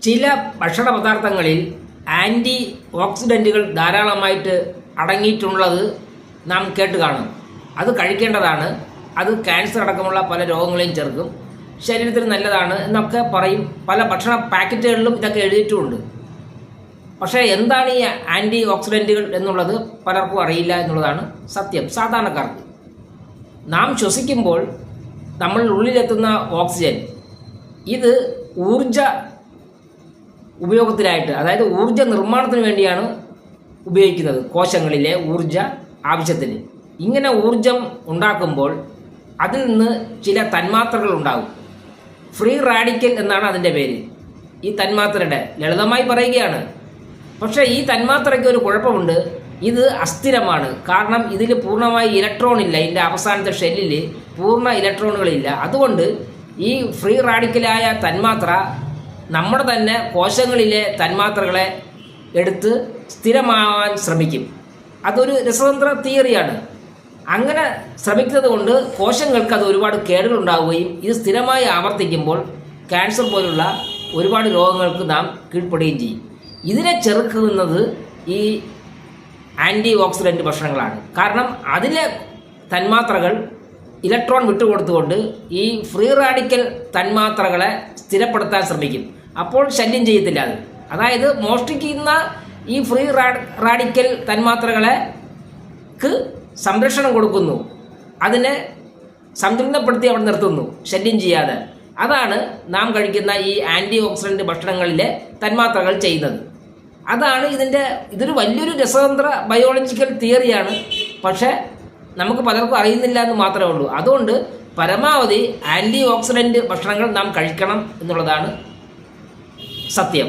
ചില ഭക്ഷണ പദാർത്ഥങ്ങളിൽ ആൻറ്റി ഓക്സിഡൻറ്റുകൾ ധാരാളമായിട്ട് അടങ്ങിയിട്ടുള്ളത് നാം കേട്ട് കാണും. അത് കഴിക്കേണ്ടതാണ്. അത് ക്യാൻസർ അടക്കമുള്ള പല രോഗങ്ങളെയും ചെറുക്കും, ശരീരത്തിന് നല്ലതാണ് എന്നൊക്കെ പറയും. പല ഭക്ഷണ പാക്കറ്റുകളിലും ഇതൊക്കെ എഴുതിയിട്ടുമുണ്ട്. പക്ഷേ എന്താണ് ഈ ആൻറ്റി ഓക്സിഡൻറ്റുകൾ എന്നുള്ളത് പലർക്കും അറിയില്ല എന്നുള്ളതാണ് സത്യം. സാധാരണക്കാർക്ക് നാം ശ്വസിക്കുമ്പോൾ നമ്മൾ ഉള്ളിലെത്തുന്ന ഓക്സിജൻ ഇത് ഊർജ ഉപയോഗത്തിനായിട്ട്, അതായത് ഊർജ നിർമ്മാണത്തിന് വേണ്ടിയാണ് ഉപയോഗിക്കുന്നത്. കോശങ്ങളിലെ ഊർജ ആവശ്യത്തിന്. ഇങ്ങനെ ഊർജം ഉണ്ടാക്കുമ്പോൾ അതിൽ നിന്ന് ചില തന്മാത്രകൾ ഉണ്ടാകും. ഫ്രീ റാഡിക്കൽ എന്നാണ് അതിൻ്റെ പേര്. ഈ തന്മാത്രയുടെ ലളിതമായി പറയുകയാണ്. പക്ഷേ ഈ തന്മാത്രയ്ക്ക് ഒരു കുഴപ്പമുണ്ട്. ഇത് അസ്ഥിരമാണ്. കാരണം ഇതിൽ പൂർണ്ണമായി ഇലക്ട്രോൺ ഇല്ല. ഇതിൻ്റെ അവസാനത്തെ ഷെല്ലിൽ പൂർണ്ണ ഇലക്ട്രോണുകളില്ല. അതുകൊണ്ട് ഈ ഫ്രീ റാഡിക്കലായ തന്മാത്ര നമ്മുടെ തന്നെ കോശങ്ങളിലെ തന്മാത്രകളെ എടുത്ത് സ്ഥിരമാവാൻ ശ്രമിക്കും. അതൊരു രസതന്ത്ര തിയറിയാണ്. അങ്ങനെ ശ്രമിക്കുന്നത് കൊണ്ട് കോശങ്ങൾക്ക് അത് ഒരുപാട് കേടുകളുണ്ടാവുകയും ഇത് സ്ഥിരമായി ആവർത്തിക്കുമ്പോൾ ക്യാൻസർ പോലുള്ള ഒരുപാട് രോഗങ്ങൾക്ക് നാം കീഴ്പ്പെടുകയും ചെയ്യും. ഇതിനെ ചെറുക്കുന്നത് ഈ ആൻറ്റി ഓക്സിഡൻറ്റ് ഭക്ഷണങ്ങളാണ്. കാരണം അതിലെ തന്മാത്രകൾ ഇലക്ട്രോൺ വിട്ടുകൊടുത്തുകൊണ്ട് ഈ ഫ്രീ റാഡിക്കൽ തന്മാത്രകളെ സ്ഥിരപ്പെടുത്താൻ ശ്രമിക്കും. അപ്പോൾ ശല്യം ചെയ്യത്തില്ല അത്. അതായത് മോഷ്ടിക്കുന്ന ഈ ഫ്രീ റാഡിക്കൽ തന്മാത്രകളെക്ക് സംരക്ഷണം കൊടുക്കുന്നു. അതിനെ സംതൃപ്തപ്പെടുത്തി അവിടെ നിർത്തുന്നു, ശല്യം ചെയ്യാതെ. അതാണ് നാം കഴിക്കുന്ന ഈ ആൻറ്റി ഓക്സിഡൻറ്റ് ഭക്ഷണങ്ങളിലെ തന്മാത്രകൾ ചെയ്യുന്നത്. അതാണ് ഇതൊരു വലിയൊരു രസതന്ത്ര ബയോളജിക്കൽ തിയറിയാണ്. പക്ഷേ നമുക്ക് പലർക്കും അറിയുന്നില്ല എന്ന് മാത്രമേ ഉള്ളൂ. അതുകൊണ്ട് പരമാവധി ആൻറ്റി ഓക്സിഡൻറ്റ് ഭക്ഷണങ്ങൾ നാം കഴിക്കണം എന്നുള്ളതാണ് സത്യം.